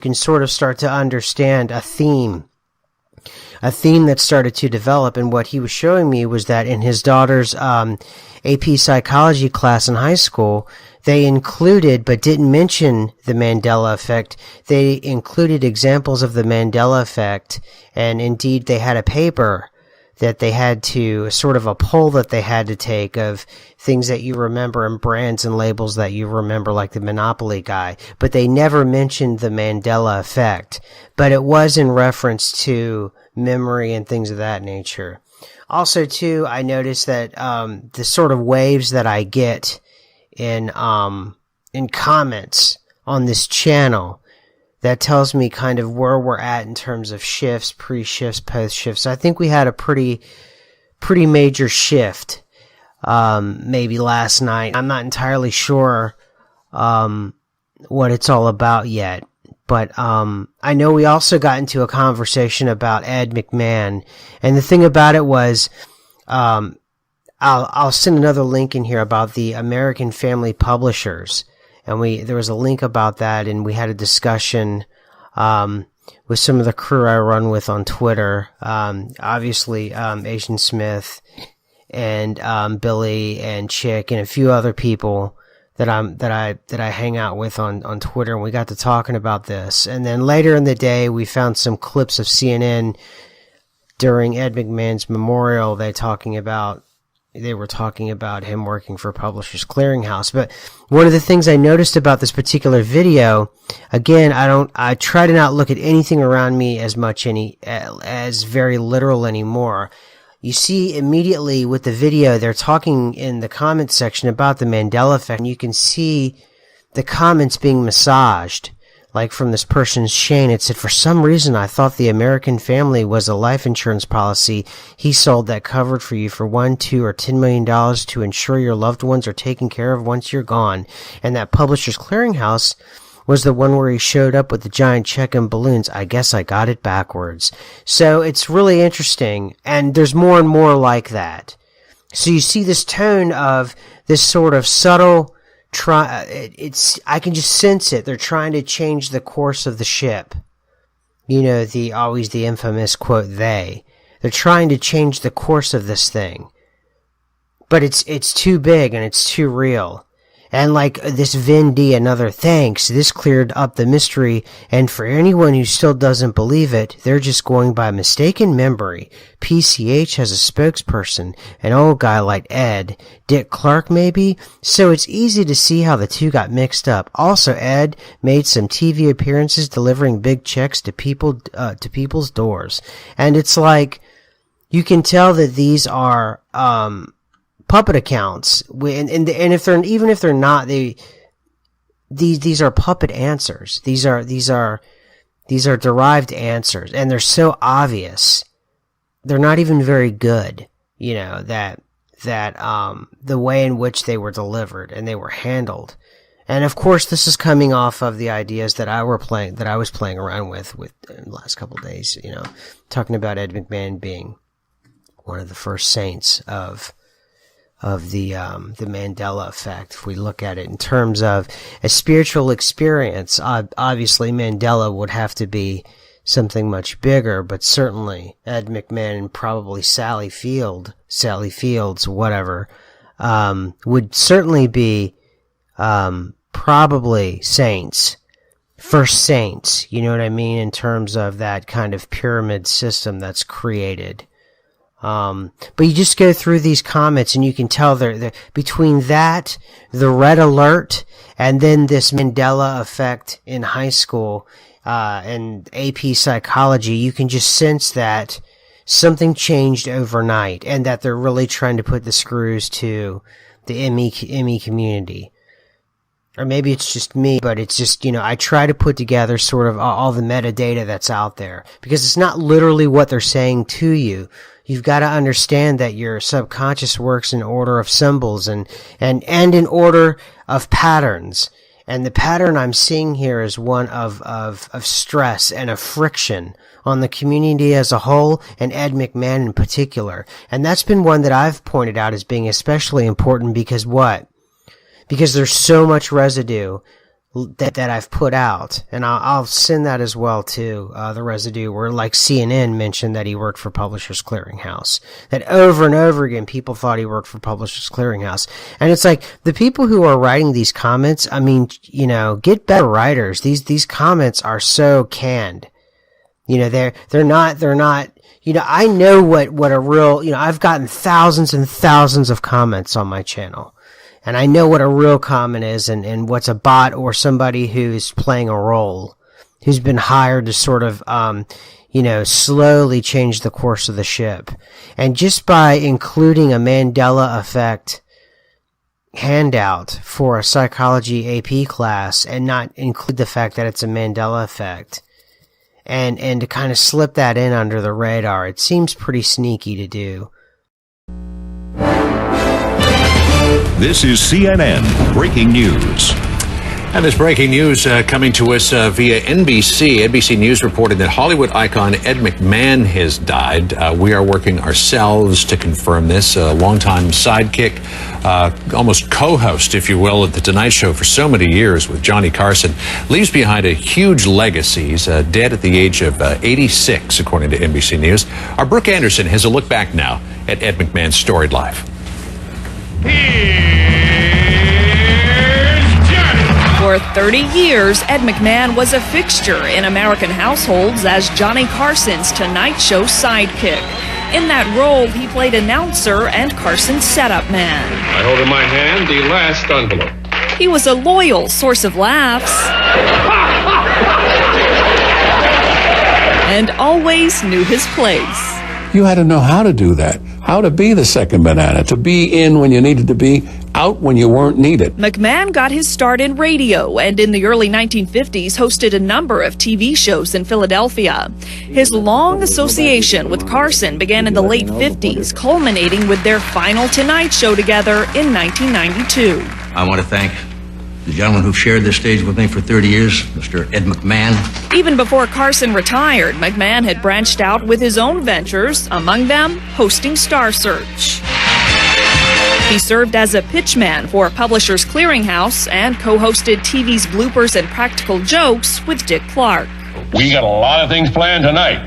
can sort of start to understand a theme that started to develop. And what he was showing me was that in his daughter's AP psychology class in high school, they included, but didn't mention, the Mandela Effect. They included examples of the Mandela Effect, and indeed they had a paper that they had to, sort of a poll that they had to take of things that you remember and brands and labels that you remember, like the Monopoly guy. But they never mentioned the Mandela Effect. But it was in reference to memory and things of that nature. Also, too, I noticed that the sort of waves that I get in comments on this channel, that tells me kind of where we're at in terms of shifts, pre-shifts, post-shifts. I think we had a pretty major shift, maybe last night. I'm not entirely sure what it's all about yet. But I know we also got into a conversation about Ed McMahon. And the thing about it was, I'll send another link in here about the American Family Publishers. And there was a link about that, and we had a discussion with some of the crew I run with on Twitter. Obviously, Asian Smith and Billy and Chick and a few other people that I hang out with on Twitter, and we got to talking about this. And then later in the day, we found some clips of CNN during Ed McMahon's memorial. They were talking about him working for Publishers Clearinghouse. But one of the things I noticed about this particular video, again, I try to not look at anything around me as very literal anymore. You see immediately with the video, they're talking in the comments section about the Mandela Effect, and you can see the comments being massaged. Like from this person's Shane, it said, "For some reason, I thought the American Family was a life insurance policy he sold that covered for you for $1, $2, or $10 million to ensure your loved ones are taken care of once you're gone. And that Publishers Clearinghouse was the one where he showed up with the giant check and balloons. I guess I got it backwards." So it's really interesting, and there's more and more like that. So you see this tone of this sort of subtle I can just sense it. They're trying to change the course of the ship. You know, always the infamous quote, they're trying to change the course of this thing. But it's too big and it's too real. And like this Vin D, another thanks, this cleared up the mystery, and for anyone who still doesn't believe it, they're just going by mistaken memory. PCH has a spokesperson, an old guy like Ed, Dick Clark maybe, so it's easy to see how the two got mixed up. Also, Ed made some TV appearances delivering big checks to people's doors. And it's like, you can tell that these are, puppet accounts, and if they're not, these are puppet answers. These are derived answers, and they're so obvious. They're not even very good, you know, that the way in which they were delivered and they were handled. And of course, this is coming off of the ideas that I was playing around with in the last couple of days, you know, talking about Ed McMahon being one of the first saints of the Mandela Effect. If we look at it in terms of a spiritual experience, obviously Mandela would have to be something much bigger, but certainly Ed McMahon and probably Sally Fields, whatever, would certainly be probably saints, first saints, you know what I mean, in terms of that kind of pyramid system that's created. But you just go through these comments and you can tell they're between that, the red alert, and then this Mandela Effect in high school, and AP psychology, you can just sense that something changed overnight and that they're really trying to put the screws to the ME community. Or maybe it's just me, but it's just, you know, I try to put together sort of all the metadata that's out there, because it's not literally what they're saying to you. You've got to understand that your subconscious works in order of symbols and in order of patterns. And the pattern I'm seeing here is one of stress and of friction on the community as a whole, and Ed McMahon in particular. And that's been one that I've pointed out as being especially important because what? Because there's so much residue that I've put out, and I'll send that as well too, the residue, where like CNN mentioned that he worked for Publishers Clearinghouse, that over and over again people thought he worked for Publishers Clearinghouse. And it's like, the people who are writing these comments, I mean, you know, get better writers. These comments are so canned. You know, they're not, you know, I know what a real, you know, I've gotten thousands and thousands of comments on my channel. And I know what a real comment is, and what's a bot or somebody who's playing a role, who's been hired to sort of, you know, slowly change the course of the ship. And just by including a Mandela Effect handout for a psychology AP class and not include the fact that it's a Mandela Effect, and to kind of slip that in under the radar, it seems pretty sneaky to do. This is CNN Breaking News. And this breaking news coming to us via NBC. NBC News reported that Hollywood icon Ed McMahon has died. We are working ourselves to confirm this. A longtime sidekick, almost co-host, if you will, at The Tonight Show for so many years with Johnny Carson, leaves behind a huge legacy. He's dead at the age of 86, according to NBC News. Our Brooke Anderson has a look back now at Ed McMahon's storied life. For 30 years, Ed McMahon was a fixture in American households as Johnny Carson's Tonight Show sidekick. In that role, he played announcer and Carson's setup man. I hold in my hand the last envelope. He was a loyal source of laughs and always knew his place. You had to know how to do that, how to be the second banana, to be in when you needed to be, out when you weren't needed. McMahon got his start in radio and in the early 1950s hosted a number of TV shows in Philadelphia. His long association with Carson began in the late 50s, culminating with their final Tonight Show together in 1992. I want to thank the gentleman who shared this stage with me for 30 years, Mr. Ed McMahon. Even before Carson retired, McMahon had branched out with his own ventures, among them hosting Star Search. He served as a pitchman for Publishers Clearinghouse and co-hosted TV's Bloopers and Practical Jokes with Dick Clark. We got a lot of things planned tonight.